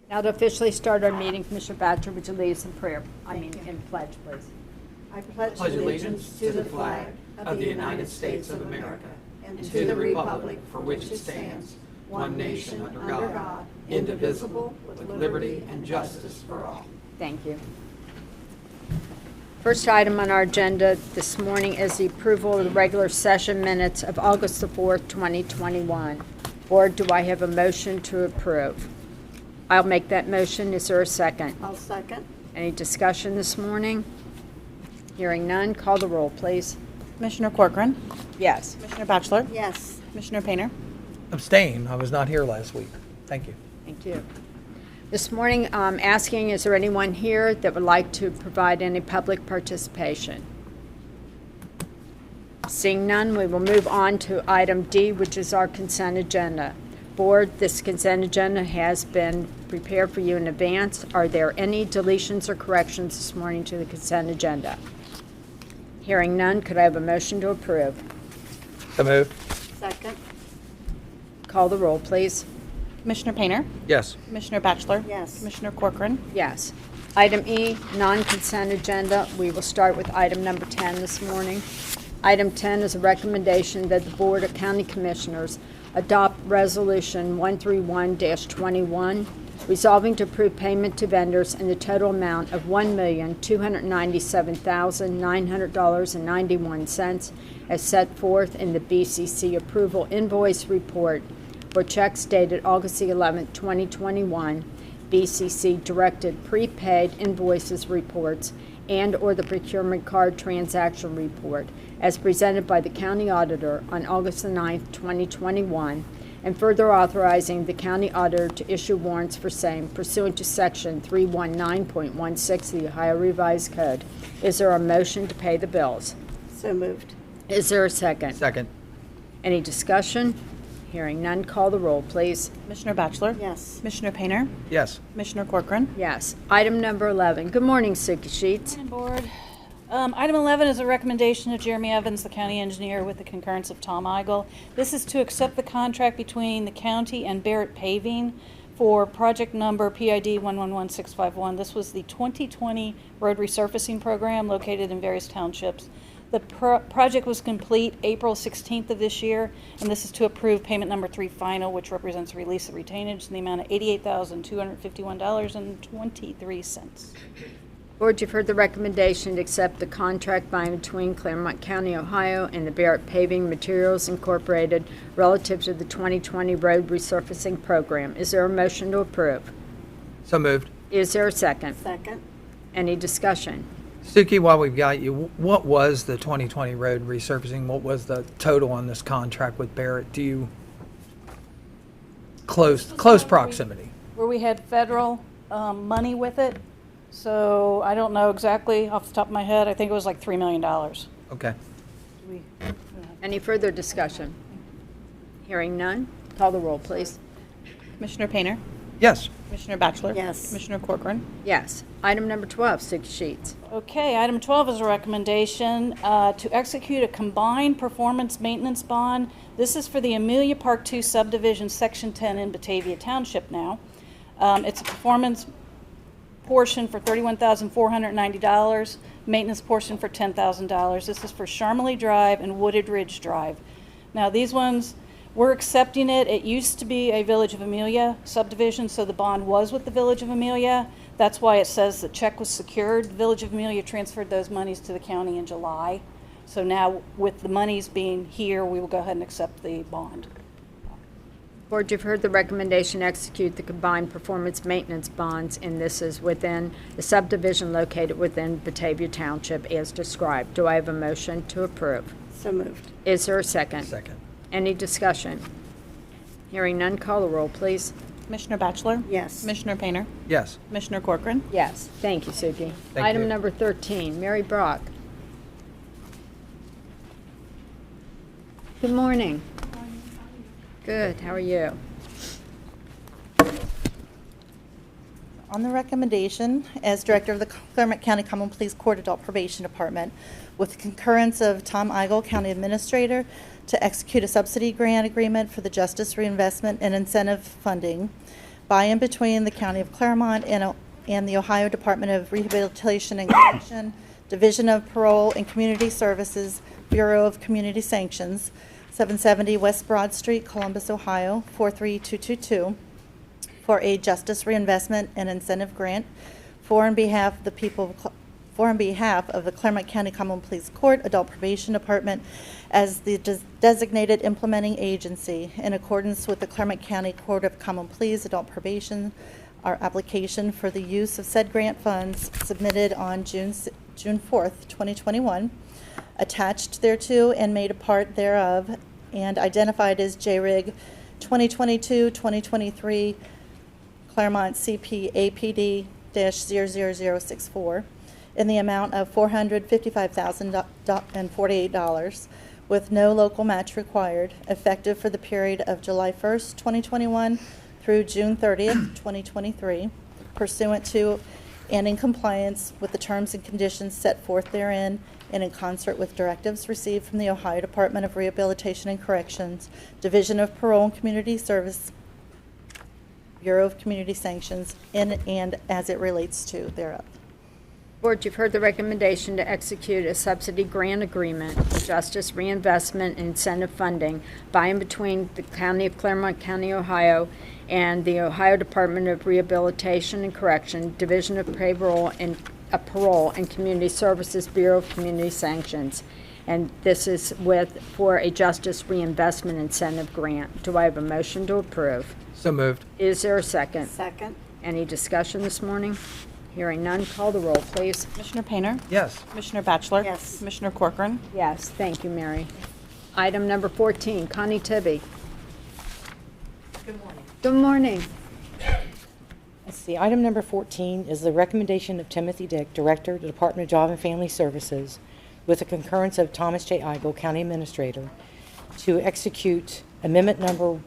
Now to officially start our meeting, Commissioner Batcher, would you lead us in prayer? In pledge, please. I pledge allegiance to the flag of the United States of America and to the republic for which it stands, one nation under God, indivisible, with liberty and justice for all. Thank you. First item on our agenda this morning is the approval of the regular session minutes of August the 4th, 2021. Board, do I have a motion to approve? I'll make that motion. Is there a second? I'll second. Any discussion this morning? Hearing none, call the roll, please. Commissioner Corcoran, Yes. Commissioner Batchelor, Yes. Commissioner Painter. Abstain. I was not here last week. Thank you. Thank you. This morning, I'm asking, is there anyone here that would like to provide any public participation? Seeing none, we will move on to item D, which is our consent agenda. Board, this consent agenda has been prepared for you in advance. Are there any deletions or corrections this morning to the consent agenda? Hearing none, could I have a motion to approve? So moved. Second. Call the roll, please. Commissioner Painter, Yes. Commissioner Batchelor, Yes. Commissioner Corcoran. Yes. Item E, non-consent agenda. We will start with item number 10 this morning. Item 10 is a recommendation that the Board of County Commissioners adopt Resolution 131-21, resolving to approve payment to vendors in the total amount of $1,297,900.91 as set forth in the BCC Approval Invoice Report for checks dated August 11, 2021, BCC directed prepaid invoices reports and/or the procurement card transaction report as presented by the County Auditor on August 9, 2021, and further authorizing the County Auditor to issue warrants for same pursuant to Section 319.16 of the Ohio Revised Code. Is there a motion to pay the bills? So moved. Is there a second? Second. Any discussion? Hearing none, call the roll, please. Commissioner Batchelor, Yes. Commissioner Painter, Yes. Commissioner Corcoran. Yes. Item number 11. Good morning, Suki Sheets. Morning, Board. Item 11 is a recommendation of Jeremy Evans, the county engineer, with the concurrence of Tom Eigel. This is to accept the contract between the county and Barrett Paving for project number PID 111651. This was the 2020 road resurfacing program located in various townships. The project was complete April 16th of this year, and this is to approve payment number 3 final, which represents a release of retainage in the amount of $88,251.23. Board, you've heard the recommendation to accept the contract by and between Clermont County, Ohio and the Barrett Paving Materials Incorporated relative to the 2020 road resurfacing program. Is there a motion to approve? So moved. Is there a second? Second. Any discussion? Suki, while we've got you, what was the 2020 road resurfacing? What was the total on this contract with Barrett? Do you close proximity? Where we had federal money with it. So I don't know exactly off the top of my head. I think it was like $3 million. Okay. Any further discussion? Hearing none, call the roll, please. Commissioner Painter, Yes. Commissioner Batchelor. Yes. Commissioner Corcoran. Yes. Item number 12, Suki Sheets. Okay, item 12 is a recommendation to execute a combined performance maintenance bond. This is for the Amelia Park 2 subdivision, Section 10 in Batavia Township now. It's a performance portion for $31,490, maintenance portion for $10,000. This is for Charmeley Drive and Wooded Ridge Drive. Now these ones, we're accepting it. It used to be a Village of Amelia subdivision, so the bond was with the Village of Amelia. That's why it says the check was secured. The Village of Amelia transferred those monies to the county in July. So now with the monies being here, we will go ahead and accept the bond. Board, you've heard the recommendation to execute the combined performance maintenance bonds, and this is within the subdivision located within Batavia Township as described. Do I have a motion to approve? So moved. Is there a second? Second. Any discussion? Hearing none, call the roll, please. Commissioner Batchelor. Yes. Commissioner Painter, Yes. Commissioner Corcoran. Yes. Thank you, Suki. Thank Item you. number 13, Mary Brock. Good morning. Good. How are you? On the recommendation, as Director of the Clermont County Common Pleas Court Adult Probation Department, with the concurrence of Tom Eigel, County Administrator, to execute a subsidy grant agreement for the Justice Reinvestment and Incentive Funding by and between the County of Clermont and the Ohio Department of Rehabilitation and Correction, Division of Parole and Community Services, Bureau of Community Sanctions, 770 West Broad Street, Columbus, Ohio, 43222, for a Justice Reinvestment and Incentive Grant for and behalf of the people of the Clermont County Common Pleas Court Adult Probation Department as the designated implementing agency in accordance with the Clermont County Court of Common Pleas Adult Probation. Our application for the use of said grant funds submitted on June 4th, 2021, attached thereto and made a part thereof, and identified as JRIG 2022-2023 Clermont CP APD-00064 in the amount of $455,048 with no local match required, effective for the period of July 1st, 2021 through June 30th, 2023, pursuant to and in compliance with the terms and conditions set forth therein, and in concert with directives received from the Ohio Department of Rehabilitation and Corrections, Division of Parole and Community Service, Bureau of Community Sanctions, in and as it relates to thereof. Board, you've heard the recommendation to execute a subsidy grant agreement for justice reinvestment and incentive funding by and between the County of Clermont County, Ohio, and the Ohio Department of Rehabilitation and Correction, Division of Parole and Community Services, Bureau of Community Sanctions. And this is for a justice reinvestment incentive grant. Do I have a motion to approve? So moved. Is there a second? Second. Any discussion this morning? Hearing none, call the roll, please. Commissioner Painter? Yes. Commissioner Batchelor? Yes. Commissioner Corcoran? Yes, thank you, Mary. Item number 14, Connie Tibby. Good morning. Good morning. Let's see, item number 14 is the recommendation of Timothy Dick, Director, the Department of Job and Family Services, with the concurrence of Thomas J. Eigel, County Administrator, to execute Amendment Number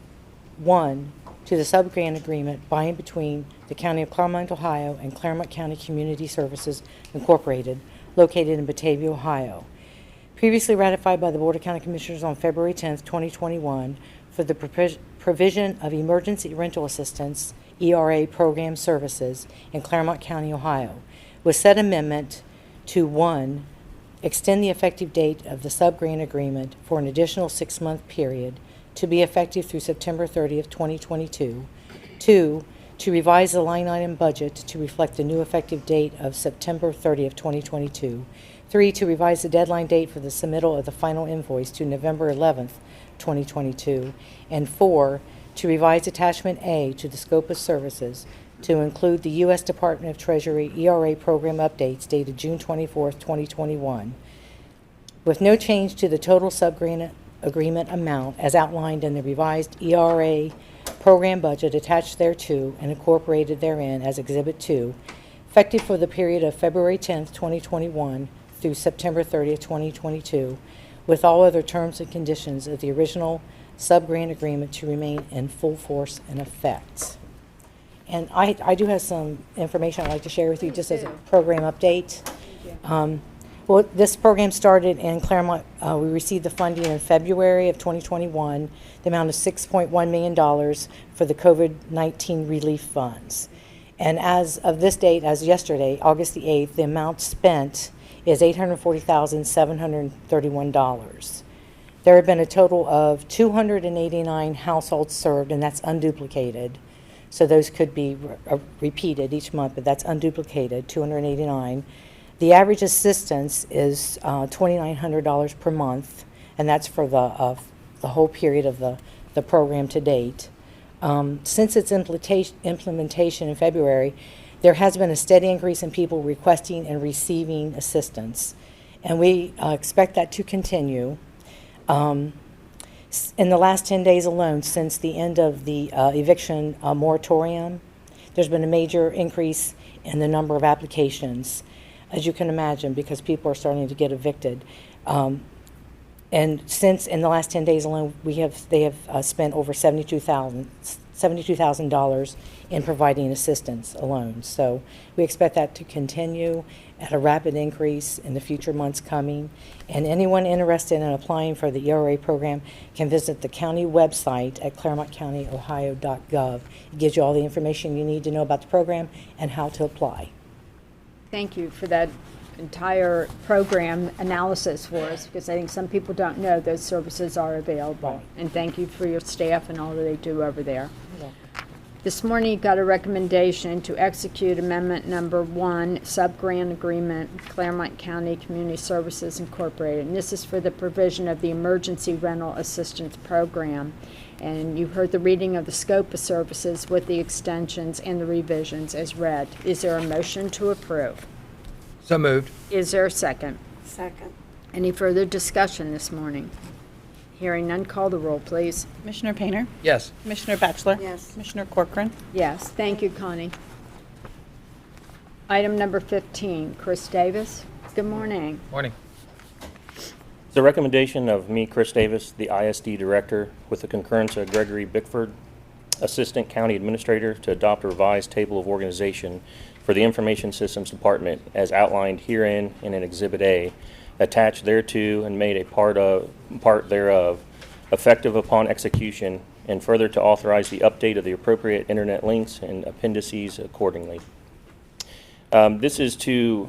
1 to the sub-grant agreement by and between the County of Clermont, Ohio, and Clermont County Community Services, Incorporated, located in Batavia, Ohio. Previously ratified by the Board of County Commissioners on February 10, 2021, for the provision of emergency rental assistance, ERA program services in Clermont County, Ohio, with said amendment to 1, extend the effective date of the sub-grant agreement for an additional 6-month period to be effective through September 30th, 2022. 2, to revise the line item budget to reflect the new effective date of September 30th, 2022. 3, to revise the deadline date for the submittal of the final invoice to November 11th, 2022. And 4, to revise Attachment A to the scope of services to include the U.S. Department of Treasury ERA program updates dated June 24th, 2021, with no change to the total sub-grant agreement amount as outlined in the revised ERA program budget attached thereto and incorporated therein as Exhibit 2, effective for the period of February 10th, 2021 through September 30th, 2022, with all other terms and conditions of the original sub-grant agreement to remain in full force and effect. And I do have some information I'd like to share with you just as a program update. Well, this program started in Clermont. We received the funding in February of 2021, the amount of $6.1 million for the COVID-19 relief funds. And as of this date, as yesterday, August the 8th, the amount spent is $840,731. There have been a total of 289 households served, and that's unduplicated. So those could be repeated each month, but that's unduplicated, 289. The average assistance is $2,900 per month, and that's for the whole period of the program to date. Since its implementation in February, there has been a steady increase in people requesting and receiving assistance, and we expect that to continue. In the last 10 days alone, since the end of the eviction moratorium, there's been a major increase in the number of applications, as you can imagine, because people are starting to get evicted. And since in the last 10 days alone, they have spent over $72,000 in providing assistance alone. So we expect that to continue at a rapid increase in the future months coming. And anyone interested in applying for the ERA program can visit the county website at clermontcountyohio.gov. It gives you all the information you need to know about the program and how to apply. Thank you for that entire program analysis for us, because I think some people don't know those services are available. Right. And thank you for your staff and all that they do over there. This morning, you got a recommendation to execute Amendment Number 1, Sub-Grant Agreement with Clermont County Community Services Incorporated. And this is for the provision of the Emergency Rental Assistance Program. And you heard the reading of the scope of services with the extensions and the revisions as read. Is there a motion to approve? So moved. Is there a second? Second. Any further discussion this morning? Hearing none, call the roll, please. Commissioner Painter? Yes. Commissioner Batchelor? Yes. Commissioner Corcoran? Yes, thank you, Connie. Item number 15, Chris Davis. Good morning. Morning. The recommendation of me, Chris Davis, the ISD Director, with the concurrence of Gregory Bickford, Assistant County Administrator, to adopt a revised table of organization for the Information Systems Department as outlined herein and in Exhibit A, attached thereto and made a part thereof, effective upon execution, and further to authorize the update of the appropriate internet links and appendices accordingly. This is to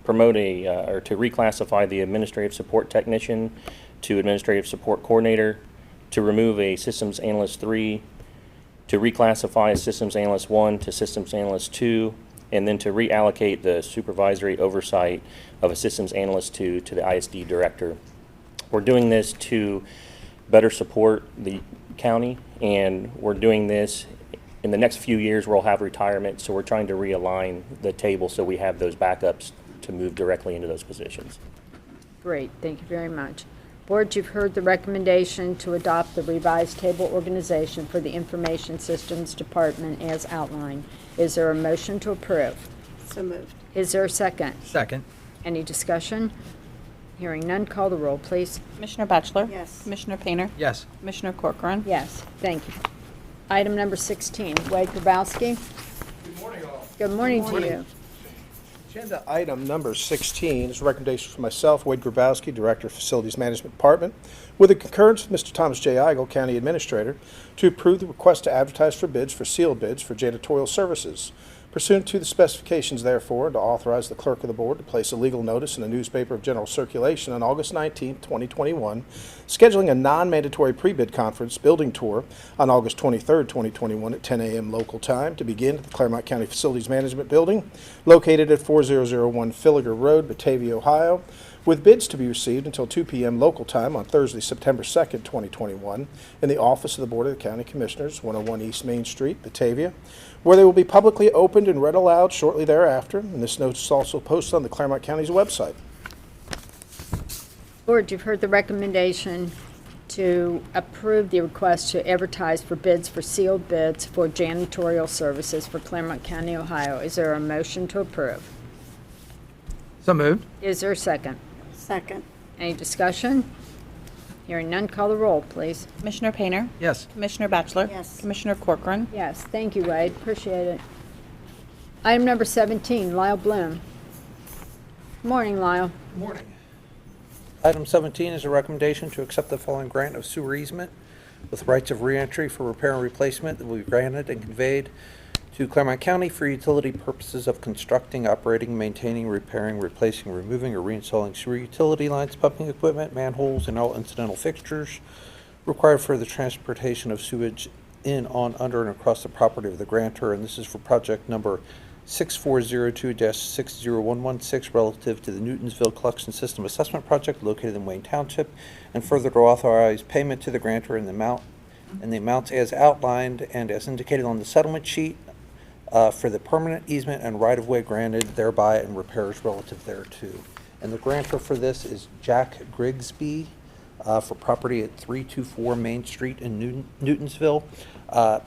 promote or to reclassify the Administrative Support Technician to Administrative Support Coordinator, to remove a Systems Analyst 3, to reclassify a Systems Analyst 1 to Systems Analyst 2, and then to reallocate the supervisory oversight of a Systems Analyst 2 to the ISD Director. We're doing this to better support the county, and we're doing this in the next few years. We'll have retirement, so we're trying to realign the table so we have those backups to move directly into those positions. Great, thank you very much. Board, you've heard the recommendation to adopt the revised table organization for the Information Systems Department as outlined. Is there a motion to approve? So moved. Is there a second? Second. Any discussion? Hearing none, call the roll, please. Commissioner Batchelor? Yes. Commissioner Painter? Yes. Commissioner Corcoran? Yes, thank you. Item number 16, Wade Grabowski. Good morning, all. Good morning to you. Agenda item number 16 is a recommendation for myself, Wade Grabowski, Director of Facilities Management Department, with the concurrence of Mr. Thomas J. Eigel, County Administrator, to approve the request to advertise for bids for sealed bids for janitorial services. Pursuant to the specifications, therefore, to authorize the clerk of the board to place a legal notice in the newspaper of general circulation on August 19, 2021, scheduling a non-mandatory pre-bid conference building tour on August 23, 2021 at 10 a.m. local time to begin at the Clermont County Facilities Management Building, located at 4001 Filliger Road, Batavia, Ohio, with bids to be received until 2 p.m. local time on Thursday, September 2nd, 2021, in the office of the Board of the County Commissioners, 101 East Main Street, Batavia, where they will be publicly opened and read aloud shortly thereafter, and this notice is also posted on the Clermont County's website. Board, you've heard the recommendation to approve the request to advertise for bids for sealed bids for janitorial services for Clermont County, Ohio. Is there a motion to approve? So moved. Is there a second? Second. Any discussion? Hearing none, call the roll, please. Commissioner Painter? Yes. Commissioner Batchelor? Yes. Commissioner Corcoran? Yes, thank you, Wade. Appreciate it. Item number 17, Lyle Bloom. Morning, Lyle. Good morning. Item 17 is a recommendation to accept the following grant of sewer easement with rights of reentry for repair and replacement that will be granted and conveyed to Clermont County for utility purposes of constructing, operating, maintaining, repairing, replacing, removing, or reinstalling sewer utility lines, pumping equipment, manholes, and all incidental fixtures required for the transportation of sewage in, on, under, and across the property of the grantor. And this is for project number 6402-60116 relative to the Newtonsville Collection System Assessment Project located in Wayne Township, and further to authorize payment to the grantor in the amounts as outlined and as indicated on the settlement sheet for the permanent easement and right-of-way granted thereby and repairs relative thereto. And the grantor for this is Jack Grigsby for property at 324 Main Street in Newtonsville.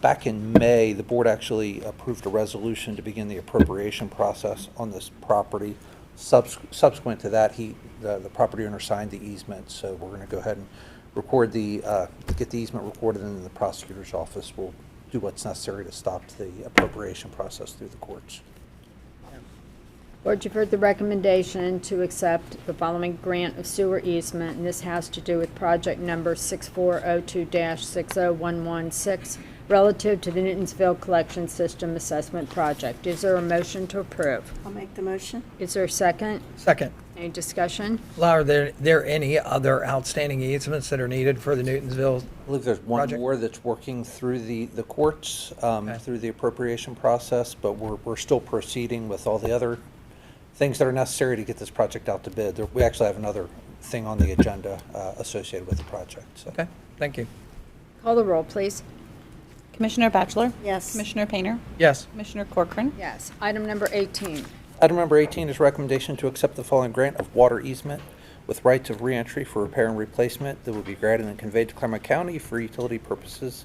Back in May, the board actually approved a resolution to begin the appropriation process on this property. Subsequent to that, the property owner signed the easement, so we're going to go ahead and record get the easement recorded, and then the prosecutor's office will do what's necessary to stop the appropriation process through the courts. Board, you've heard the recommendation to accept the following grant of sewer easement, and this has to do with project number 6402-60116, relative to the Newtonsville Collection System Assessment Project. Is there a motion to approve? I'll make the motion. Is there a second? Second. Any discussion? Are there any other outstanding easements that are needed for the Newtonsville? I believe there's one Project? more that's working through the courts, through the appropriation process, but we're still proceeding with all the other things that are necessary to get this project out to bid. We actually have another thing on the agenda associated with the project. So. Okay, thank you. Call the roll, please. Commissioner Batchelor? Yes. Commissioner Painter? Yes. Commissioner Corcoran? Yes. Item number 18. Item number 18 is recommendation to accept the following grant of water easement with rights of reentry for repair and replacement that will be granted and conveyed to Clermont County for utility purposes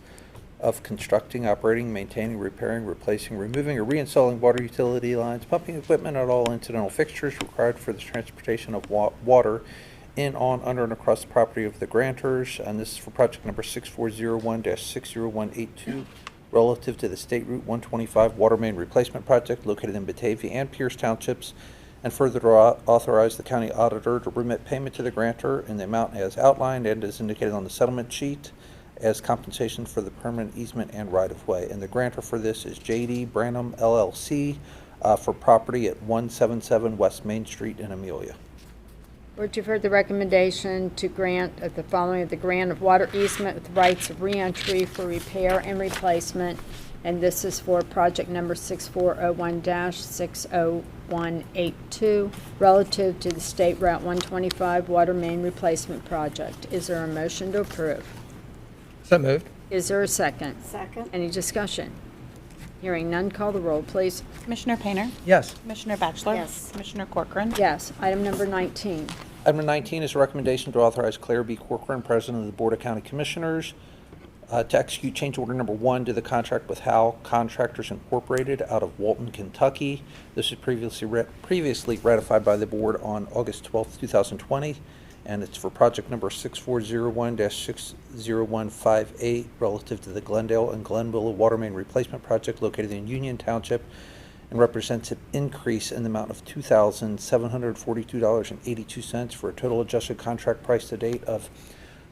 of constructing, operating, maintaining, repairing, replacing, removing, or reinstalling water utility lines, pumping equipment, and all incidental fixtures required for the transportation of water in, on, under, and across the property of the grantors. And this is for project number 6401-60182, relative to the State Route 125 water main replacement project located in Batavia and Pierce Townships, and further to authorize the county auditor to remit payment to the grantor in the amount as outlined and as indicated on the settlement sheet as compensation for the permanent easement and right-of-way. And the grantor for this is J.D. Branham LLC for property at 177 West Main Street in Amelia. Board, you've heard the recommendation to grant the following of the grant of water easement with rights of reentry for repair and replacement, and this is for project number 6401-60182, relative to the State Route 125 water main replacement project. Is there a motion to approve? So moved. Is there a second? Second. Any discussion? Hearing none, call the roll, please. Commissioner Painter? Yes. Commissioner Batchelor? Yes. Commissioner Corcoran? Yes. Item number 19. Item 19 is a recommendation to authorize Claire B. Corcoran, President of the Board of County Commissioners, to execute change order number 1 to the contract with Howell Contractors Incorporated out of Walton, Kentucky. This was previously ratified by the board on August 12, 2020, and it's for project number 6401-60158, relative to the Glendale and Glenville water main replacement project located in Union Township, and represents an increase in the amount of $2,742.82 for a total adjusted contract price to date of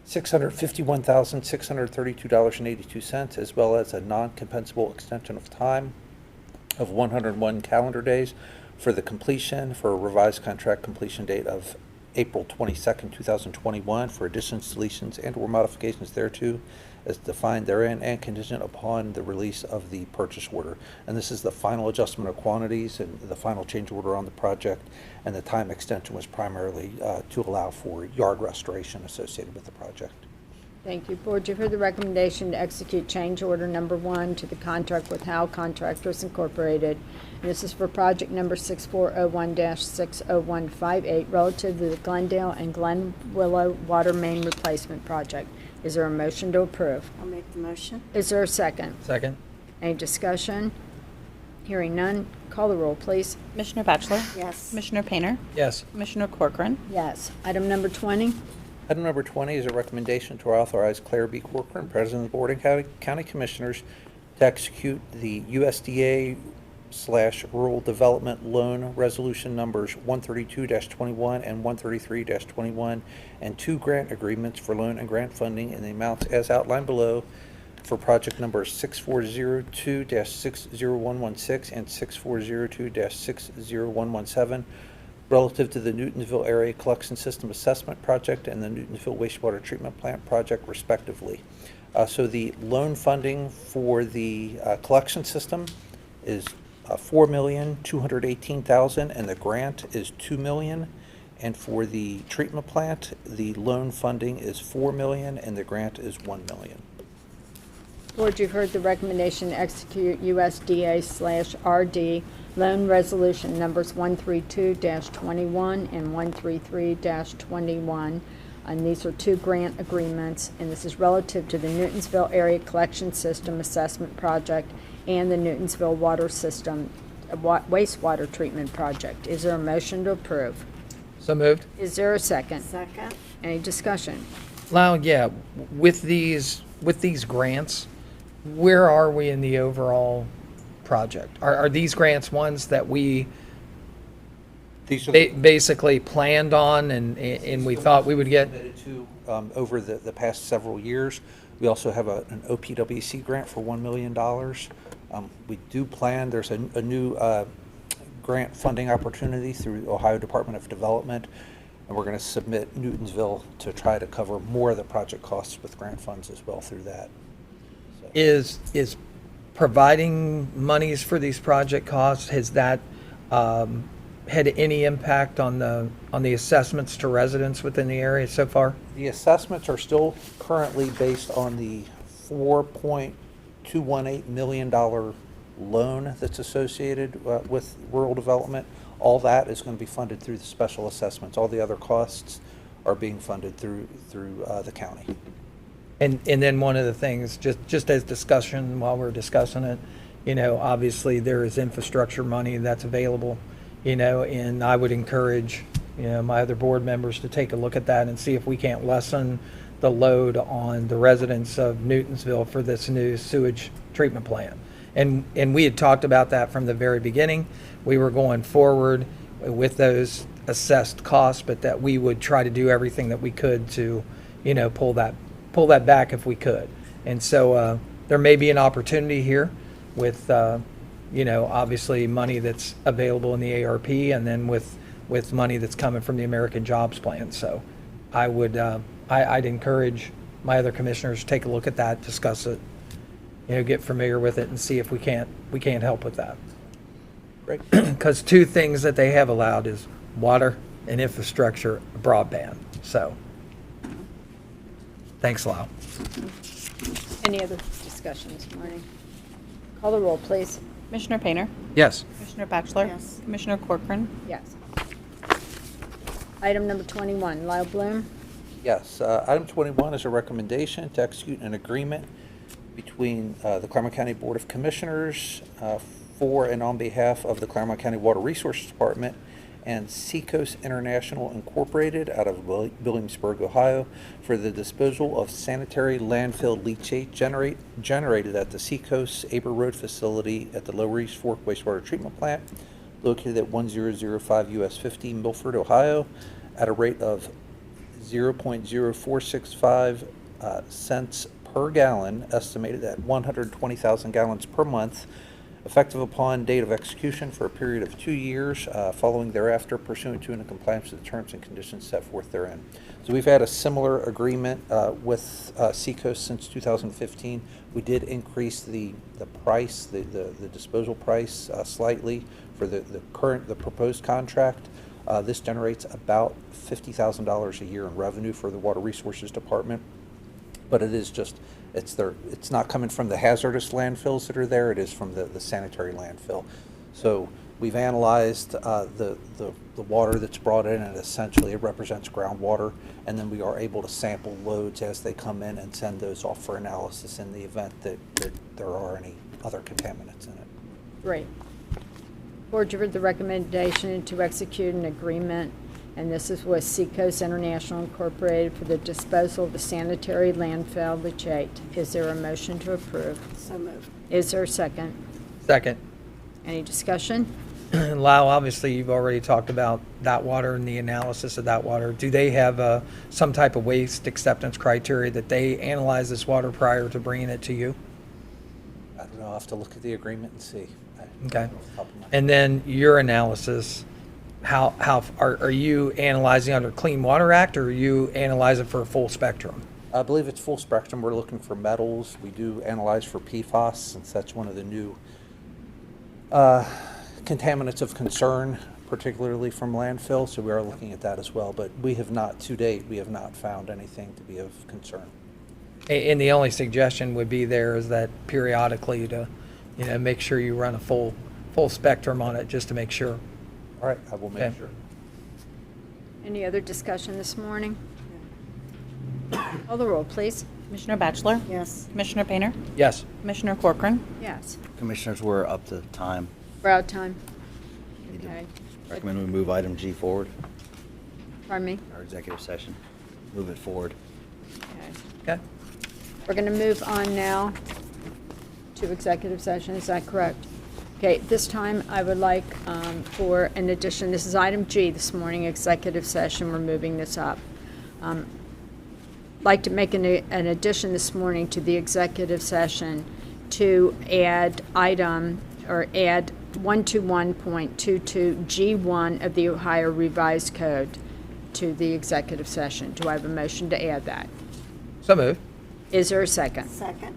$651,632.82, as well as a non-compensable extension of time of 101 calendar days for the completion, for a revised contract completion date of April 22nd, 2021, for additions, deletions, and/or modifications thereto as defined therein, and contingent upon the release of the purchase order. And this is the final adjustment of quantities and the final change order on the project, and the time extension was primarily to allow for yard restoration associated with the project. Thank you. Board, you've heard the recommendation to execute change order number 1 to the contract with Howell Contractors Incorporated. And this is for project number 6401-60158, relative to the Glendale and Glen Willow water main replacement project. Is there a motion to approve? I'll make the motion. Is there a second? Second. Any discussion? Hearing none, call the roll, please. Commissioner Batchelor? Yes. Commissioner Painter? Yes. Commissioner Corcoran? Yes. Item number 20. Item number 20 is a recommendation to authorize Claire B. Corcoran, President of the Board of County Commissioners, to execute the USDA/Rural Development Loan Resolution numbers 132-21 and 133-21, and 2 grant agreements for loan and grant funding in the amounts as outlined below for project numbers 6402-60116 and 6402-60117, relative to the Newtonsville Area Collection System Assessment Project and the Newtonsville Wastewater Treatment Plant Project, respectively. So the loan funding for the collection system is $4,218,000, and the grant is $2 million. And for the treatment plant, the loan funding is $4 million, and the grant is $1 million. Board, you've heard the recommendation to execute USDA/RD loan resolution numbers 132-21 and 133-21. And these are 2 grant agreements, and this is relative to the Newtonsville Area Collection System Assessment Project and the Newtonsville Water System wastewater treatment project. Is there a motion to approve? So moved. Is there a second? Second. Any discussion? Lau, yeah, with these grants, where are we in the overall project? Are these grants ones that we These are the- basically planned on and we thought we would get? Committed to over the past several years. We also have an OPWC grant for $1 million. We do plan, there's a new grant funding opportunity through Ohio Department of Development, and we're going to submit Newtonsville to try to cover more of the project costs with grant funds as well through that. So, Is providing monies for these project costs, has that had any impact on the assessments to residents within the area so far? the assessments are still currently based on the $4.218 million loan that's associated with rural development. All that is going to be funded through the special assessments. All the other costs are being funded through the county. And then one of the things, just as discussion while we're discussing it, obviously there is infrastructure money that's available, and I would encourage, my other board members to take a look at that and see if we can't lessen the load on the residents of Newtonsville for this new sewage treatment plant. And we had talked about that from the very beginning. We were going forward with those assessed costs, but that we would try to do everything that we could to, pull that back if we could. And so there may be an opportunity here with, obviously money that's available in the ARP and then with money that's coming from the American Jobs Plan. So I would, I'd encourage my other commissioners to take a look at that, discuss it, get familiar with it and see if we can't help with that. Great. Because two things that they have allowed is water and infrastructure, broadband. So, thanks, Lau. Any other discussion this morning? Call the roll, please. Commissioner Painter? Yes. Commissioner Batchelor? Yes. Commissioner Corcoran? Yes. Item number 21, Lyle Bloom. Yes, item 21 is a recommendation to execute an agreement between the Clermont County Board of Commissioners for and on behalf of the Clermont County Water Resources Department and Seacoast International Incorporated out of Williamsburg, Ohio, for the disposal of sanitary landfill leachate generated at the Seacoast Aber Road facility at the Lower East Fork Wastewater Treatment Plant, located at 1005 US 50, Milford, Ohio, at a rate of 0.0465 cents per gallon, estimated at 120,000 gallons per month, effective upon date of execution for a period of 2 years, following thereafter pursuant to and in compliance with the terms and conditions set forth therein. So we've had a similar agreement with Seacoast since 2015. We did increase the price, the disposal price slightly for the proposed contract. This generates about $50,000 a year in revenue for the Water Resources Department. But it is just, it's not coming from the hazardous landfills that are there, it is from the sanitary landfill. So we've analyzed the water that's brought in, and essentially it represents groundwater, and then we are able to sample loads as they come in and send those off for analysis in the event that there are any other contaminants in it. Great. Board, you heard the recommendation to execute an agreement, and this is with Seacoast International Incorporated for the disposal of the sanitary landfill leachate. Is there a motion to approve? So moved. Is there a second? Second. Any discussion? Lau, obviously, you've already talked about that water and the analysis of that water. Do they have some type of waste acceptance criteria that they analyze this water prior to bringing it to you? I don't know, I'll have to look at the agreement and see. Okay. Off the top of my head. And then your analysis, how are you analyzing under Clean Water Act, or are you analyzing for a full spectrum? I believe it's full spectrum. We're looking for metals. We do analyze for PFAS, since that's one of the new contaminants of concern, particularly from landfill. So we are looking at that as well. But we have not, to date, we have not found anything to be of concern. And the only suggestion would be there is that periodically to, make sure you run a full spectrum on it, just to make sure. All right, I will make Okay. sure. Any other discussion this morning? Call the roll, please. Commissioner Batchelor? Yes. Commissioner Painter? Yes. Commissioner Corcoran? Yes. Commissioners, we're up to time. We're out of time. Okay. Recommend we move item G forward, Pardon me? our executive session. Move it forward. Okay. Okay. We're going to move on now to executive session. Is that correct? Okay, this time I would like for an addition, this is item G this morning, executive session. We're moving this up. Like to make an addition this morning to the executive session to add item, or add 121.22 G1 of the Ohio Revised Code to the executive session. Do I have a motion to add that? So moved. Is there a second? Second.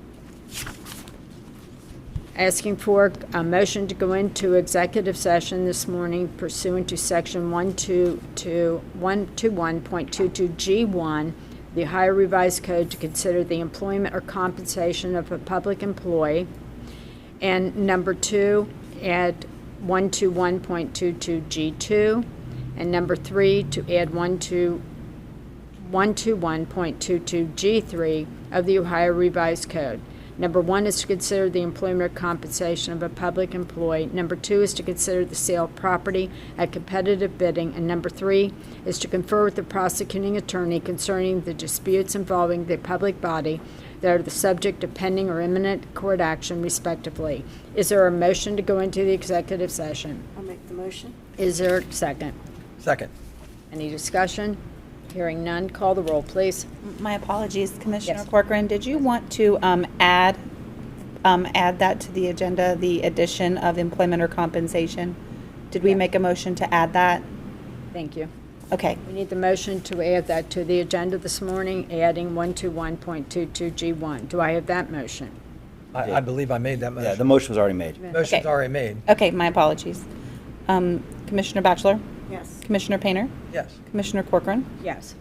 Asking for a motion to go into executive session this morning pursuant to section 121.22 G1, the Ohio Revised Code, to consider the employment or compensation of a public employee. And number 2, add 121.22 G2. And number 3, to add 121.22 G3 of the Ohio Revised Code. Number 1 is to consider the employment or compensation of a public employee. Number 2 is to consider the sale of property at competitive bidding. And number 3 is to confer with the prosecuting attorney concerning the disputes involving the public body that are the subject of pending or imminent court action, respectively. Is there a motion to go into the executive session? I'll make the motion. Is there a second? Second. Any discussion? Hearing none, call the roll, please. My apologies, Commissioner Yes. Corcoran. Did you want to add that to the agenda, the addition of employment or compensation? Did we Yeah. make a motion to add that? Thank you. Okay. We need the motion to add that to the agenda this morning, adding 121.22 G1. Do I have that motion? I believe I made that motion. Yeah, the motion was already made. Motion's Okay. already made. Okay, my apologies. Commissioner Batchelor? Yes. Commissioner Painter? Yes. Commissioner Corcoran? Yes.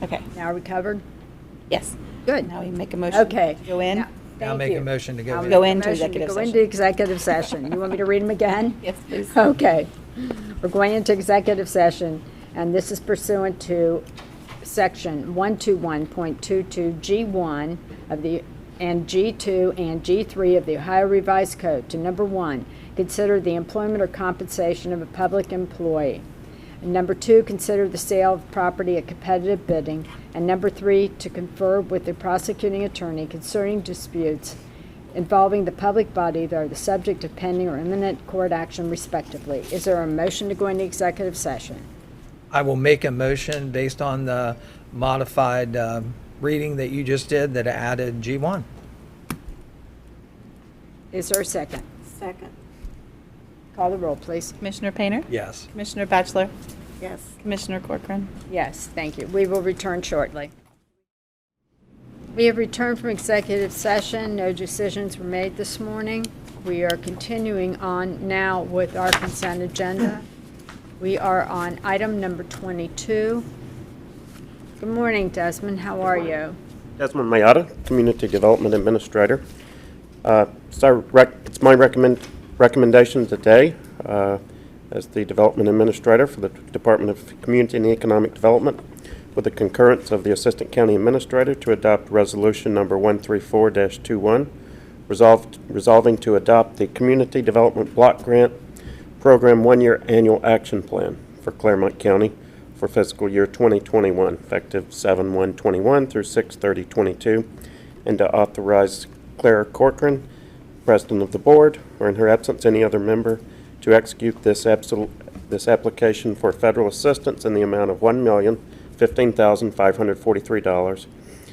Okay, Now are we covered? yes. Good. Now we make a motion Okay. to go in? Now- Now thank make you. a motion to go I'll in. Go make a into motion to executive Go session. into executive session. You want me to read them again? Yes, please. Okay. We're going into executive session, and this is pursuant to section 121.22 G1 of the, and G2 and G3 of the Ohio Revised Code. To number 1, consider the employment or compensation of a public employee. And number 2, consider the sale of property at competitive bidding. And number 3, to confer with the prosecuting attorney concerning disputes involving the public body that are the subject of pending or imminent court action, respectively. Is there a motion to go into executive session? I will make a motion based on the modified reading that you just did that added G1. Is there a second? Second. Call the roll, please. Commissioner Painter? Yes. Commissioner Batchelor? Yes. Commissioner Corcoran? Yes, thank you. We will return shortly. We have returned from executive session. No decisions were made this morning. We are continuing on now with our consent agenda. We are on item number 22. Good morning, Desmond. How are you? Desmond Mayata, Community Development Administrator. It's my recommendation today as the Development Administrator for the Department of Community and Economic Development, with the concurrence of the Assistant County Administrator, to adopt Resolution Number 134-21, resolving to adopt the Community Development Block Grant Program 1-year annual action plan for Clermont County for fiscal year 2021, effective 7/1/21 through 6/30/22, and to authorize Clara Corcoran, President of the Board, or in her absence, any other member, to execute this application for federal assistance in the amount of $1,015,543,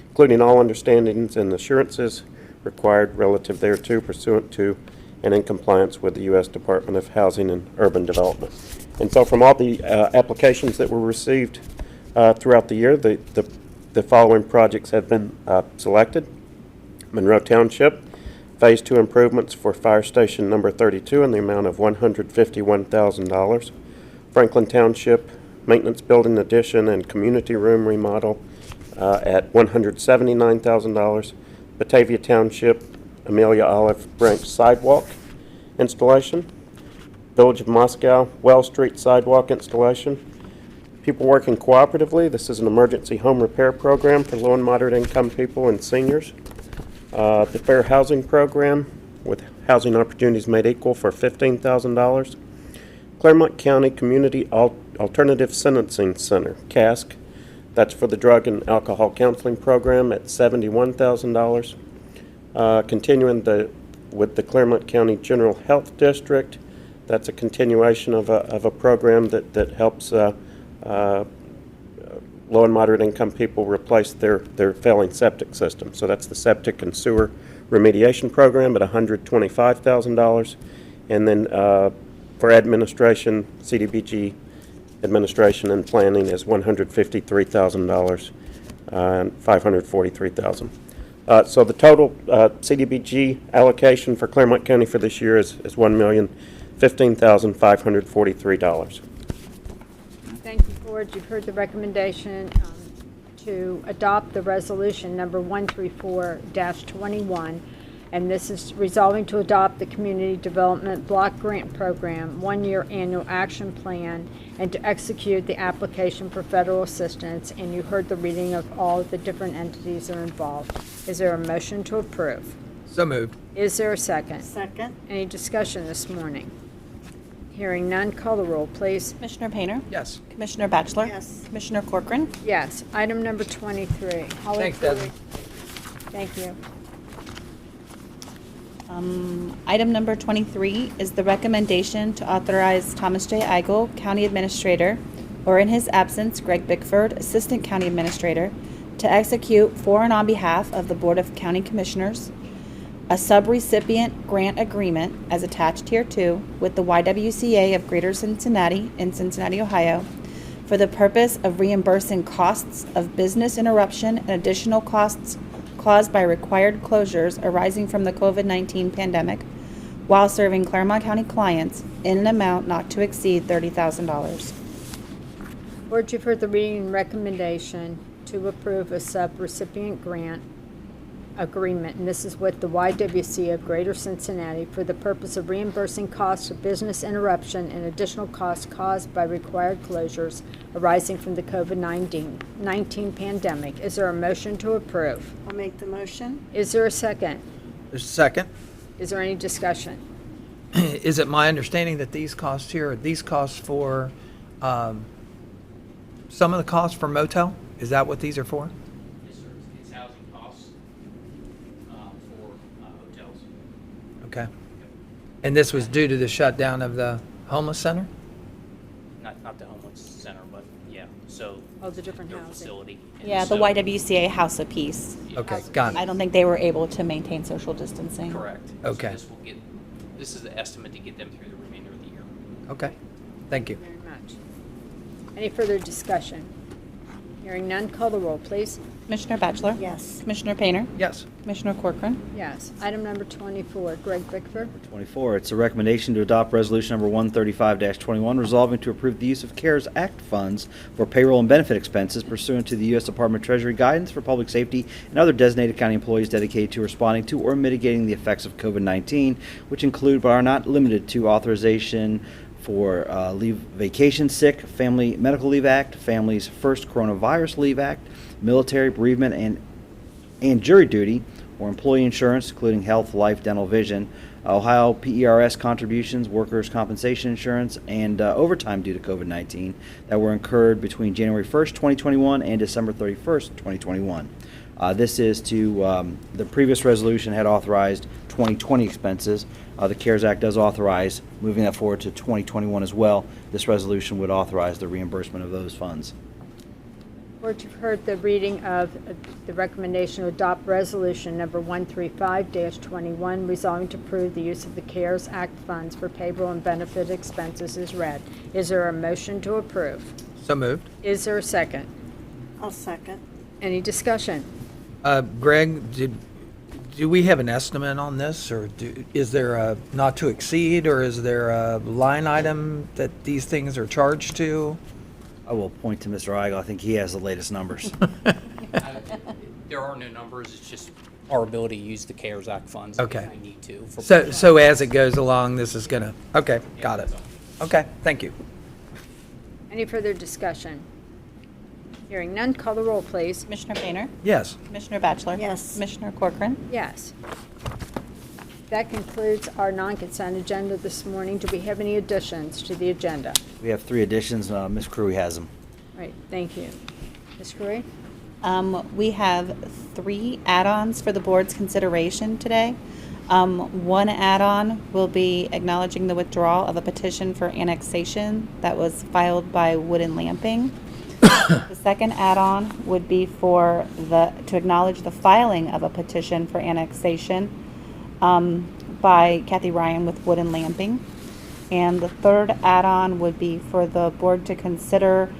including all understandings and assurances required relative thereto pursuant to and in compliance with the U.S. Department of Housing and Urban Development. And so from all the applications that were received throughout the year, the following projects have been selected. Monroe Township, Phase 2 improvements for Fire Station Number 32 in the amount of $151,000. Franklin Township, Maintenance Building Addition and Community Room Remodel at $179,000. Batavia Township, Amelia Olive Branch Sidewalk installation. Village of Moscow, Well Street Sidewalk installation. People working cooperatively. This is an emergency home repair program for low and moderate income people and seniors. The Fair Housing Program with Housing Opportunities Made Equal for $15,000. Clermont County Community Alternative Sentencing Center, CASC. That's for the Drug and Alcohol Counseling Program at $71,000. Continuing with the Clermont County General Health District, that's a continuation of a program that helps low and moderate income people replace their failing septic system. So that's the Septic and Sewer Remediation Program at $125,000. And then for administration, CDBG administration and planning is $153,000 and $543,000. So the total CDBG allocation for Clermont County for this year is $1,015,543. Thank you, Ford. You've heard the recommendation to adopt the resolution number 134-21, and this is resolving to adopt the Community Development Block Grant Program 1-year annual action plan and to execute the application for federal assistance, and you heard the reading of all the different entities that are involved. Is there a motion to approve? So moved. Is there a second? Second. Any discussion this morning? Hearing none, call the roll, please. Commissioner Painter? Yes. Commissioner Batchelor? Yes. Commissioner Corcoran? Yes. Item number 23. Holly, Thanks, Desmond. Thank you. Item number 23 is the recommendation to authorize Thomas J. Eigel, County Administrator, or in his absence, Greg Bickford, Assistant County Administrator, to execute for and on behalf of the Board of County Commissioners a subrecipient grant agreement as attached hereto with the YWCA of Greater Cincinnati in Cincinnati, Ohio, for the purpose of reimbursing costs of business interruption and additional costs caused by required closures arising from the COVID-19 pandemic while serving Clermont County clients in an amount not to exceed $30,000. Board, you've heard the reading and recommendation to approve a subrecipient grant agreement, and this is with the YWCA of Greater Cincinnati for the purpose of reimbursing costs of business interruption and additional costs caused by required closures arising from the COVID-19 pandemic. Is there a motion to approve? I'll make the motion. Is there a second? There's a second. Is there any discussion? Is it my understanding that these costs here are these costs for some of the costs for motel? Is that what these are for? Yes, sir. It's housing costs for hotels. Okay. And this was due to the shutdown of the homeless center? Not the homeless center, but yeah. So Oh, the different their housing. facility. And Yeah, the so- YWCA House of Peace. Okay, got I it. don't think they were able to maintain social distancing. Correct. Okay. So this is the estimate to get them through the remainder of the year. Okay. Thank you. Very much. Any further discussion? Hearing none, call the roll, please. Commissioner Batchelor? Yes. Commissioner Painter? Yes. Commissioner Corcoran? Yes. Item number 24, Greg Bickford. 24, it's a recommendation to adopt resolution number 135-21, resolving to approve the use of CARES Act funds for payroll and benefit expenses pursuant to the U.S. Department of Treasury guidance for public safety and other designated county employees dedicated to responding to or mitigating the effects of COVID-19, which include but are not limited to authorization for leave, vacation, sick, Family Medical Leave Act, Families First Coronavirus Leave Act, military bereavement and jury duty, or employee insurance, including health, life, dental, vision, Ohio PERS contributions, workers' compensation insurance, and overtime due to COVID-19 that were incurred between January 1st, 2021 and December 31st, 2021. This is to, the previous resolution had authorized 2020 expenses. The CARES Act does authorize moving that forward to 2021 as well. This resolution would authorize the reimbursement of those funds. Board, you've heard the reading of the recommendation to adopt resolution number 135-21, resolving to approve the use of the CARES Act funds for payroll and benefit expenses is read. Is there a motion to approve? So moved. Is there a second? I'll second. Any discussion? Greg, do we have an estimate on this, or is there a not to exceed, or is there a line item that these things are charged to? I will point to Mr. Eigel. I think he has the latest numbers. There are no numbers. It's just our ability to use the CARES Act funds Okay. if we need to. So as it goes along, this is gonna, okay, got it. Okay, thank you. Any further discussion? Hearing none, call the roll, please. Commissioner Painter? Yes. Commissioner Batchelor? Yes. Commissioner Corcoran? Yes. That concludes our non-consent agenda this morning. Do we have any additions to the agenda? We have 3 additions. Ms. Crewy has them. Right, thank you. Ms. Curry? We have 3 add-ons for the board's consideration today. One add-on will be acknowledging the withdrawal of a petition for annexation that was filed by Wood and Lamping. The second add-on would be to acknowledge the filing of a petition for annexation by Kathy Ryan with Wood and Lamping. And the third add-on would be for the board to consider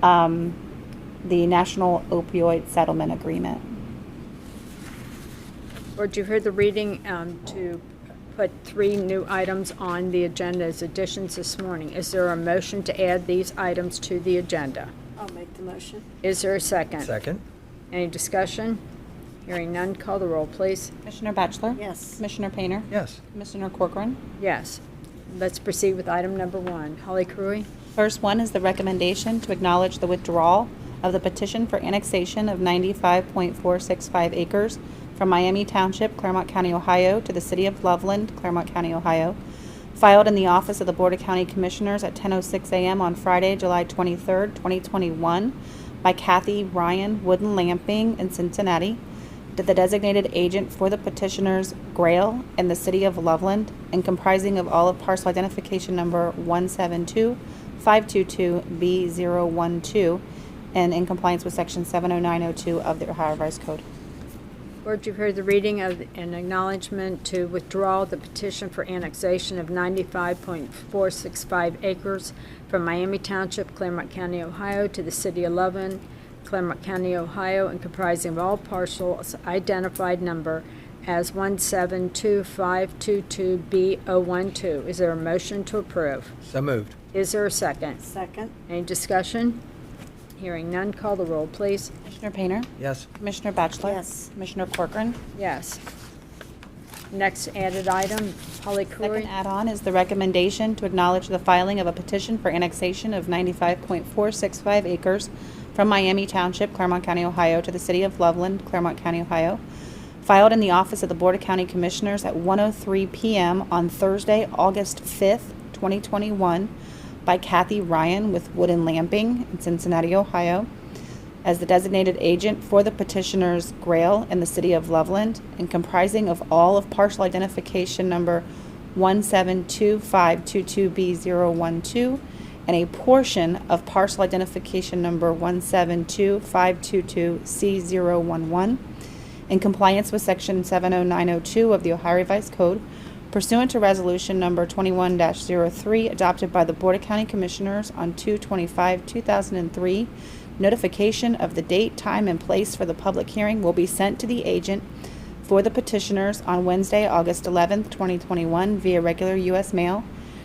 the National Opioid Settlement Agreement. Board, you heard the reading to put 3 new items on the agenda as additions this morning. Is there a motion to add these items to the agenda? I'll make the motion. Is there a second? Second? Any discussion? Hearing none, call the roll, please. Commissioner Batchelor? Yes. Commissioner Painter? Yes. Commissioner Corcoran? Yes. Let's proceed with item number 1. Holly Crewy? First one is the recommendation to acknowledge the withdrawal of the petition for annexation of 95.465 acres from Miami Township, Clermont County, Ohio, to the City of Loveland, Clermont County, Ohio, filed in the office of the Board of County Commissioners at 10:06 a.m. on Friday, July 23rd, 2021, by Kathy Ryan, Wood and Lamping in Cincinnati, to the designated agent for the petitioners, Grail, in the City of Loveland, and comprising of all of parcel identification number 172-522B012, and in compliance with Section 70902 of the Ohio Revised Code. Board, you've heard the reading of an acknowledgement to withdraw the petition for annexation of 95.465 acres from Miami Township, Clermont County, Ohio, to the City of Loveland, Clermont County, Ohio, and comprising of all parcels identified number as 172-522B012. Is there a motion to approve? So moved. Is there a second? Second. Any discussion? Hearing none, call the roll, please. Commissioner Painter? Yes. Commissioner Batchelor? Yes. Commissioner Corcoran? Yes. Next added item, Holly Crewy. Second add-on is the recommendation to acknowledge the filing of a petition for annexation of 95.465 acres from Miami Township, Clermont County, Ohio, to the City of Loveland, Clermont County, Ohio, filed in the office of the Board of County Commissioners at 1:03 p.m. on Thursday, August 5th, 2021, by Kathy Ryan with Wood and Lamping in Cincinnati, Ohio, as the designated agent for the petitioners, Grail, in the City of Loveland, and comprising of all of parcel identification number 172-522B012, and a portion of parcel identification number 172-522C011, in compliance with Section 70902 of the Ohio Revised Code, pursuant to Resolution Number 21-03, adopted by the Board of County Commissioners on 2/25/2003. Notification of the date, time, and place for the public hearing will be sent to the agent for the petitioners on Wednesday, August 11th, 2021, via regular U.S. mail,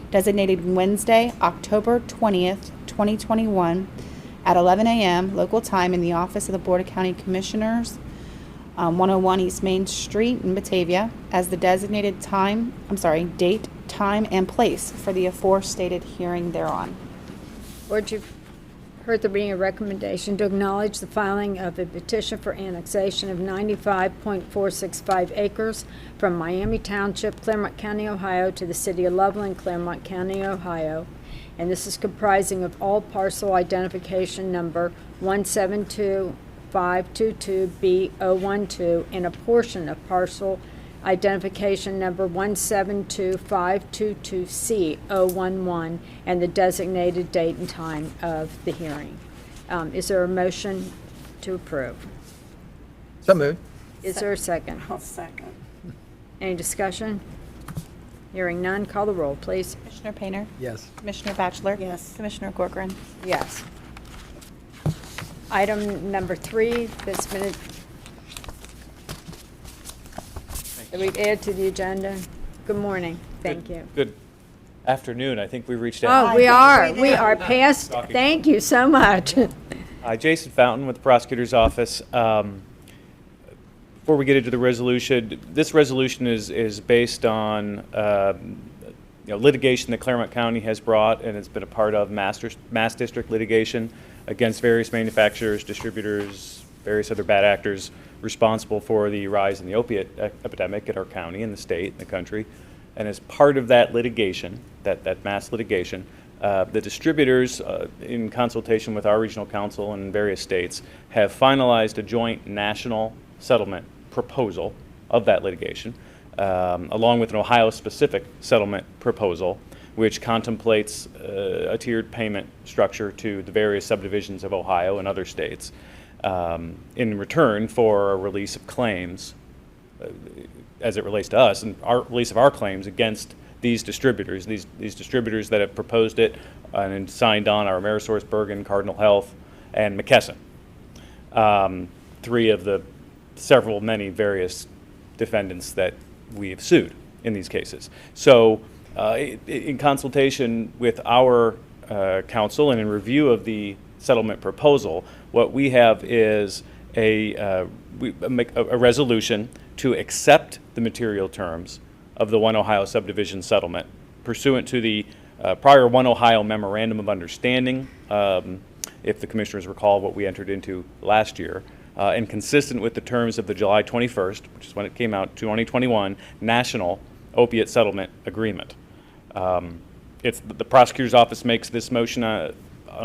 designated Wednesday, October 20th, 2021, at 11 a.m. local time in the office of the Board of County Commissioners, 101 East Main Street in Batavia, as the designated date, time, and place for the aforestated hearing thereon. Board, you've heard the reading of recommendation to acknowledge the filing of a petition for annexation of 95.465 acres from Miami Township, Clermont County, Ohio, to the City of Loveland, Clermont County, Ohio. And this is comprising of all parcel identification number 172-522B012 and a portion of parcel identification number 172-522C011 and the designated date and time of the hearing. Is there a motion to approve? So moved. Is there a second? I'll second. Any discussion? Hearing none, call the roll, please. Commissioner Painter? Yes. Commissioner Batchelor? Yes. Commissioner Corcoran? Yes. Item number 3, that's been that we've added to the agenda. Good morning. Thank you. Good afternoon. I think we reached out. Oh, we are. We are past. Thank you so much. Jason Fountain with the Prosecutor's Office. Before we get into the resolution, this resolution is based on litigation that Clermont County has brought, and it's been a part of mass district litigation against various manufacturers, distributors, various other bad actors responsible for the rise in the opiate epidemic in our county, in the state, in the country. And as part of that litigation, that mass litigation, the distributors, in consultation with our regional counsel and various states, have finalized a joint national settlement proposal of that litigation, along with an Ohio-specific settlement proposal, which contemplates a tiered payment structure to the various subdivisions of Ohio and other states in return for a release of claims as it relates to us, and our release of our claims against these distributors, these distributors that have proposed it and signed on are Amerisource, Bergen, Cardinal Health, and McKesson. Three of the many various defendants that we have sued in these cases. So in consultation with our counsel and in review of the settlement proposal, what we have is a resolution to accept the material terms of the One Ohio subdivision settlement pursuant to the prior One Ohio Memorandum of Understanding, if the commissioners recall what we entered into last year, and consistent with the terms of the July 21st, which is when it came out, 2021 National Opiate Settlement Agreement. The prosecutor's office makes this motion on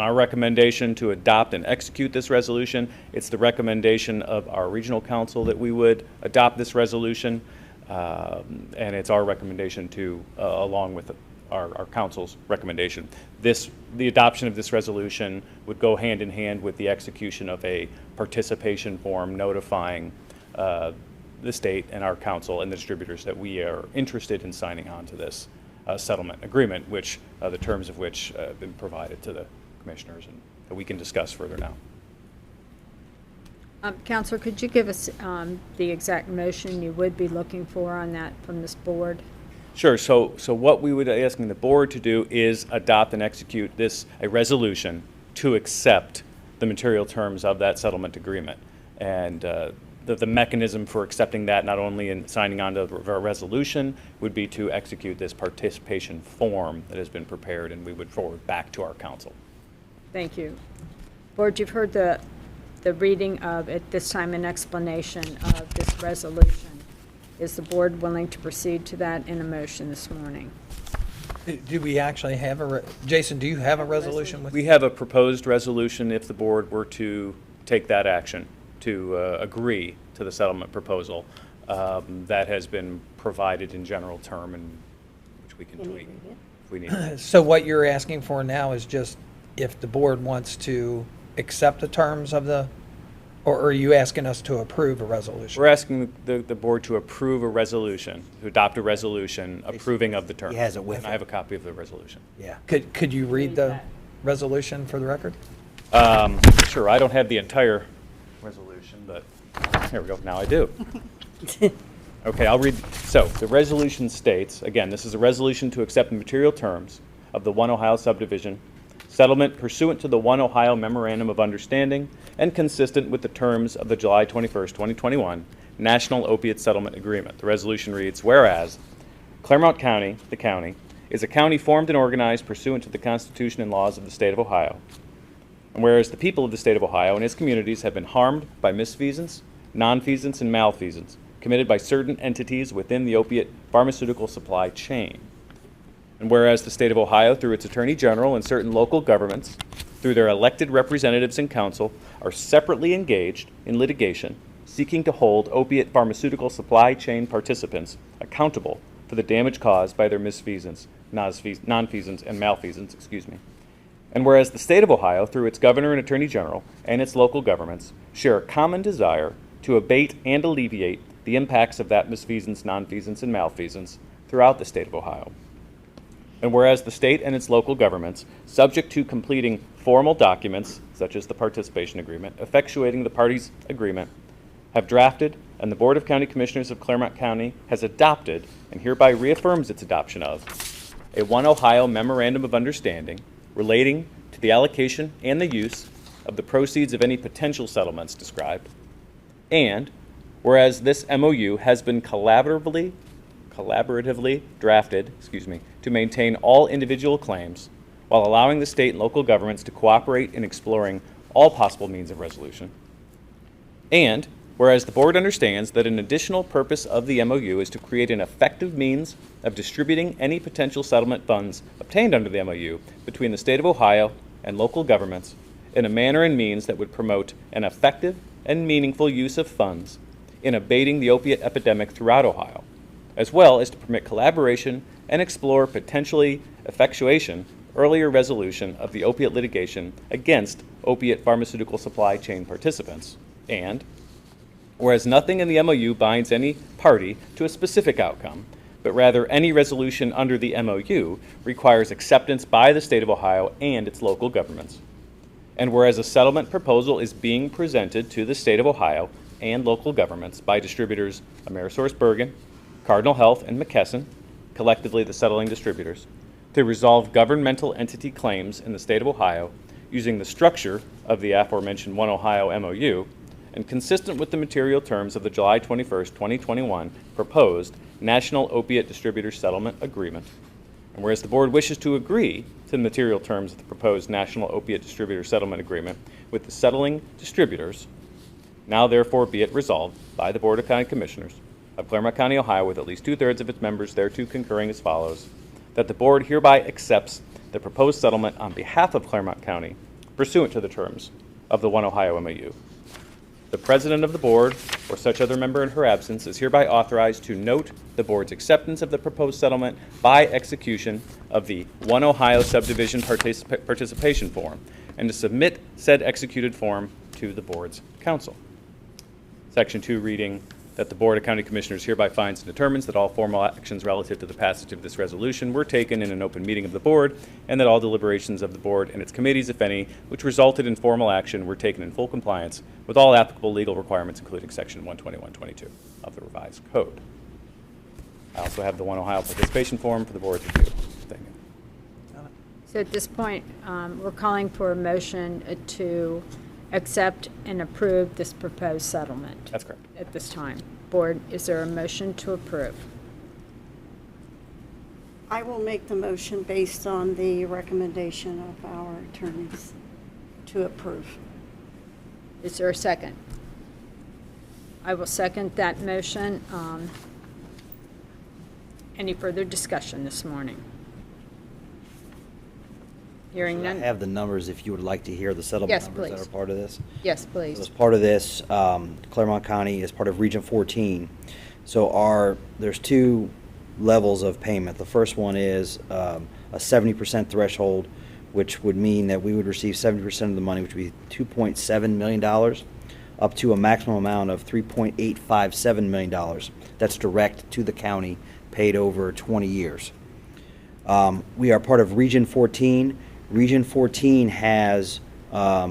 our recommendation to adopt and execute this resolution. It's the recommendation of our regional counsel that we would adopt this resolution, and it's our recommendation to, along with our council's recommendation. The adoption of this resolution would go hand in hand with the execution of a participation form notifying the state and our council and the distributors that we are interested in signing on to this settlement agreement, which the terms of which have been provided to the commissioners and that we can discuss further now. Counselor, could you give us the exact motion you would be looking for on that from this board? Sure. So what we would be asking the board to do is adopt and execute a resolution to accept the material terms of that settlement agreement. And the mechanism for accepting that, not only in signing on to a resolution, would be to execute this participation form that has been prepared, and we would forward back to our council. Thank you. Board, you've heard the reading of, at this time, an explanation of this resolution. Is the board willing to proceed to that in a motion this morning? Do we actually have Jason, do you have a resolution with? We have a proposed resolution if the board were to take that action to agree to the settlement proposal that has been provided in general term, and which we can tweak if we need to. So what you're asking for now is just if the board wants to accept the terms of the, or are you asking us to approve a resolution? We're asking the board to approve a resolution, to adopt a resolution approving of the terms. He has it with and him. I have a copy of the resolution. Yeah. Could you read the resolution for the record? Sure. I don't have the entire resolution, but here we go. Now I do. Okay, I'll read. So the resolution states, again, this is a resolution to accept the material terms of the One Ohio subdivision settlement pursuant to the One Ohio Memorandum of Understanding and consistent with the terms of the July 21st, 2021 National Opiate Settlement Agreement. The resolution reads, whereas Clermont County, the county, is a county formed and organized pursuant to the Constitution and laws of the state of Ohio. And whereas the people of the state of Ohio and its communities have been harmed by misfeasance, nonfeasance, and malfeasance committed by certain entities within the opiate pharmaceutical supply chain. And whereas the state of Ohio, through its Attorney General and certain local governments, through their elected representatives and council, are separately engaged in litigation seeking to hold opiate pharmaceutical supply chain participants accountable for the damage caused by their misfeasance, nonfeasance, and malfeasance, And whereas the state of Ohio, through its governor and attorney general and its local governments, share a common desire to abate and alleviate the impacts of that misfeasance, nonfeasance, and malfeasance throughout the state of Ohio. And whereas the state and its local governments, subject to completing formal documents, such as the participation agreement, effectuating the parties' agreement, have drafted, and the Board of County Commissioners of Clermont County has adopted, and hereby reaffirms its adoption of, a One Ohio Memorandum of Understanding relating to the allocation and the use of the proceeds of any potential settlements described. And whereas this MOU has been collaboratively drafted, to maintain all individual claims while allowing the state and local governments to cooperate in exploring all possible means of resolution. And whereas the board understands that an additional purpose of the MOU is to create an effective means of distributing any potential settlement funds obtained under the MOU between the state of Ohio and local governments in a manner and means that would promote an effective and meaningful use of funds in abating the opiate epidemic throughout Ohio, as well as to permit collaboration and explore potentially effectuation earlier resolution of the opiate litigation against opiate pharmaceutical supply chain participants. And whereas nothing in the MOU binds any party to a specific outcome, but rather any resolution under the MOU requires acceptance by the state of Ohio and its local governments. And whereas a settlement proposal is being presented to the state of Ohio and local governments by distributors AmerisourceBergen, Cardinal Health, and McKesson, collectively the settling distributors, to resolve governmental entity claims in the state of Ohio using the structure of the aforementioned One Ohio MOU, and consistent with the material terms of the July 21st, 2021 proposed National Opiate Distributor Settlement Agreement. And whereas the board wishes to agree to the material terms of the proposed National Opiate Distributor Settlement Agreement with the settling distributors, now therefore be it resolved by the Board of County Commissioners of Clermont County, Ohio, with at least 2/3 of its members thereto concurring as follows, that the board hereby accepts the proposed settlement on behalf of Clermont County pursuant to the terms of the One Ohio MOU. The president of the board, or such other member in her absence, is hereby authorized to note the board's acceptance of the proposed settlement by execution of the One Ohio Subdivision Participation Form and to submit said executed form to the board's counsel. Section 2 reading that the Board of County Commissioners hereby finds and determines that all formal actions relative to the passage of this resolution were taken in an open meeting of the board, and that all deliberations of the board and its committees, if any, which resulted in formal action were taken in full compliance with all applicable legal requirements, including Section 121.22 of the revised code. I also have the One Ohio participation form for the board's review. Thank you. So at this point, we're calling for a motion to accept and approve this proposed settlement. That's correct. At this time. Board, is there a motion to approve? I will make the motion based on the recommendation of our attorneys to approve. Is there a second? I will second that motion. Any further discussion this morning? Hearing I none? have the numbers if you would like to hear the settlement Yes, numbers that please. are part of this. Yes, please. So as part of this, Clermont County is part of Region 14. So there's two levels of payment. The first one is a 70% threshold, which would mean that we would receive 70% of the money, which would be $2.7 million, up to a maximum amount of $3.857 million. That's direct to the county, paid over 20 years. We are part of Region 14. Region 14 has a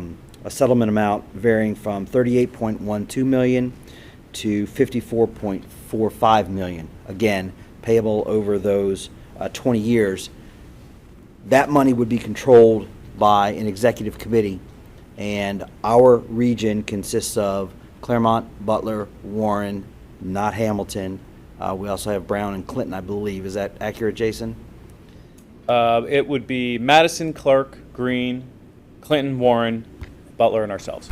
settlement amount varying from $38.12 million to $54.45 million. Again, payable over those 20 years. That money would be controlled by an executive committee, and our region consists of Clermont, Butler, Warren, not Hamilton. We also have Brown and Clinton, I believe. Is that accurate, Jason? It would be Madison, Clark, Green, Clinton, Warren, Butler, and ourselves.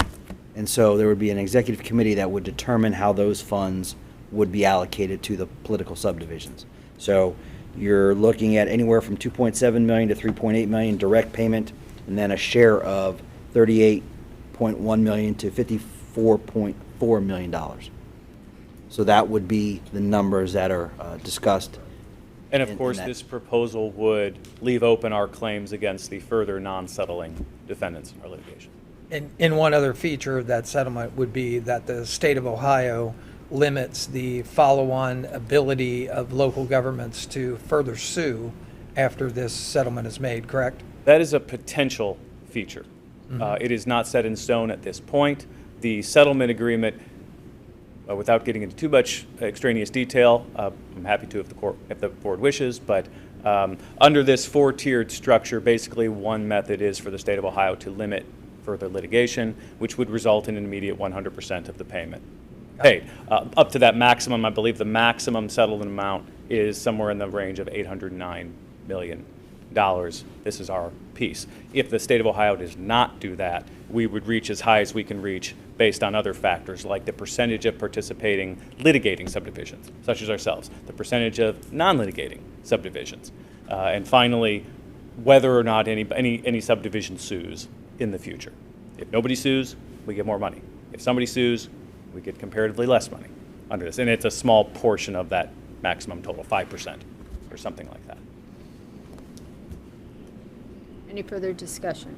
And so there would be an executive committee that would determine how those funds would be allocated to the political subdivisions. So you're looking at anywhere from $2.7 million to $3.8 million direct payment, and then a share of $38.1 million to $54.4 million. So that would be the numbers that are discussed. And of course, this proposal would leave open our claims against the further non-settling defendants in our litigation. And one other feature of that settlement would be that the state of Ohio limits the follow-on ability of local governments to further sue after this settlement is made, correct? That is a potential feature. It is not set in stone at this point. The settlement agreement, without getting into too much extraneous detail, I'm happy to if the board wishes, but under this four-tiered structure, basically one method is for the state of Ohio to limit further litigation, which would result in an immediate 100% of the payment paid. Up to that maximum, I believe the maximum settlement amount is somewhere in the range of $809 million. This is our piece. If the state of Ohio does not do that, we would reach as high as we can reach based on other factors like the percentage of participating litigating subdivisions, such as ourselves, the percentage of non-litigating subdivisions, and finally, whether or not any subdivision sues in the future. If nobody sues, we get more money. If somebody sues, we get comparatively less money under this. And it's a small portion of that maximum total, 5% or something like that. Any further discussion?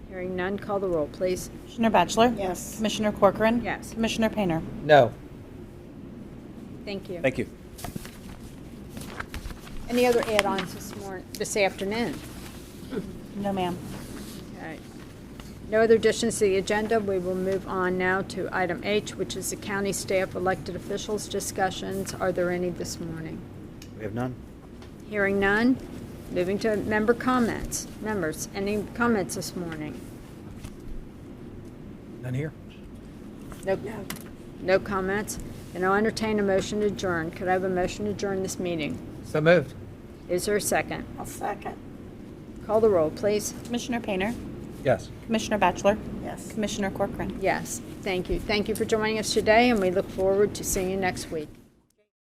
Hearing none, call the roll, please. Commissioner Batchelor? Yes. Commissioner Corcoran? Yes. Commissioner Painter? No. Thank you. Thank you. Any other add-ons this afternoon? No, ma'am. Okay. No other additions to the agenda. We will move on now to item H, which is the county staff elected officials discussions. Are there any this morning? We have none. Hearing none. Moving to member comments. Members, any comments this morning? None here? No. No comments? And I'll entertain a motion to adjourn. Could I have a motion to adjourn this meeting? So moved. Is there a second? I'll second. Call the roll, please. Commissioner Painter? Yes. Commissioner Batchelor? Yes. Commissioner Corcoran? Yes, thank you. Thank you for joining us today, and we look forward to seeing you next week.